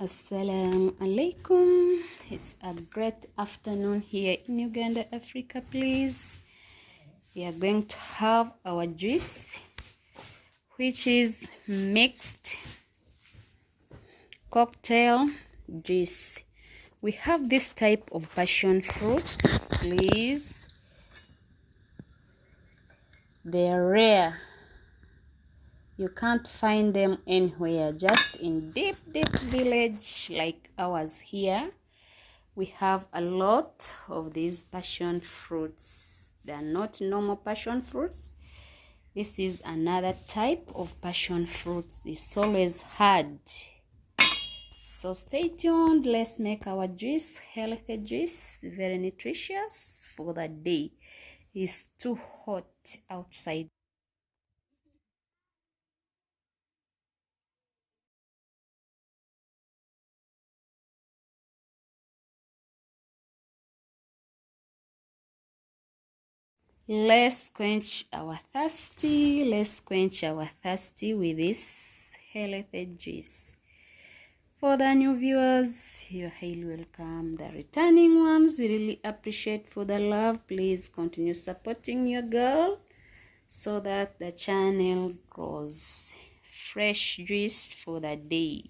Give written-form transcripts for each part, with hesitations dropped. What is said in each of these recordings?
Assalamu alaikum. It's a great afternoon here in Uganda, Africa. Please, we are going to have our juice, which is mixed cocktail juice. We have this type of passion fruits. Please, they are rare. You can't find them anywhere, just in deep village like ours here. We have a lot of these passion fruits. They are not normal passion fruits. This is another type of passion fruits. It's always hard. So stay tuned. Let's make our juice, healthy juice, very nutritious for the day. It's too hot outside. Let's quench our thirsty. Let's quench our thirsty with this healthy juice. For the new viewers, you're highly welcome. The returning ones, we really appreciate for the love. Please continue supporting your girl so that the channel grows. Fresh juice for the day.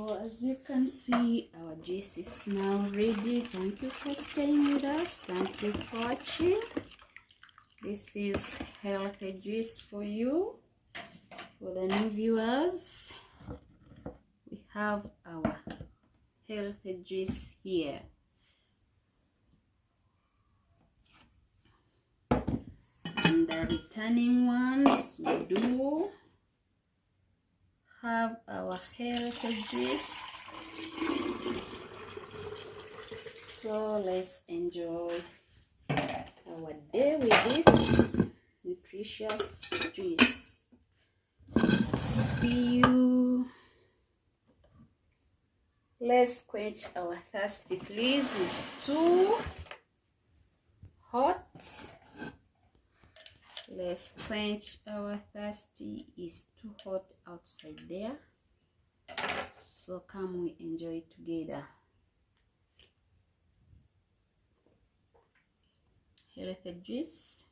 So as you can see, our juice is now ready. Thank you for staying with us. Thank you for watching. This is healthy juice for you. For the new viewers, we have our healthy juice here. And the returning ones, we do have our healthy juice. So let's enjoy our day with this nutritious juice. See you. Let's quench our thirsty, please. It's too hot. Let's quench our thirsty. It's too hot outside there. So come we enjoy together. Healthy juice.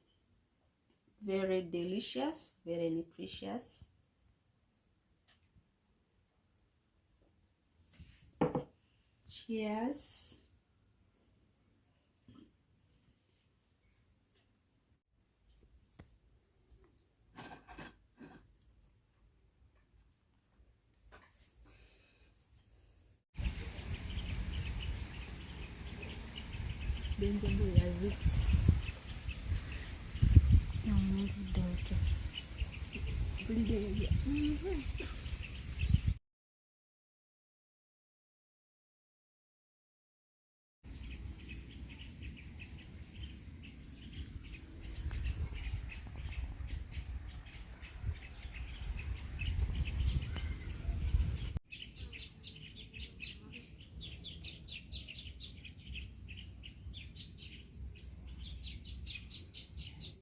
Very delicious, very nutritious. Cheers. Don't need to do it.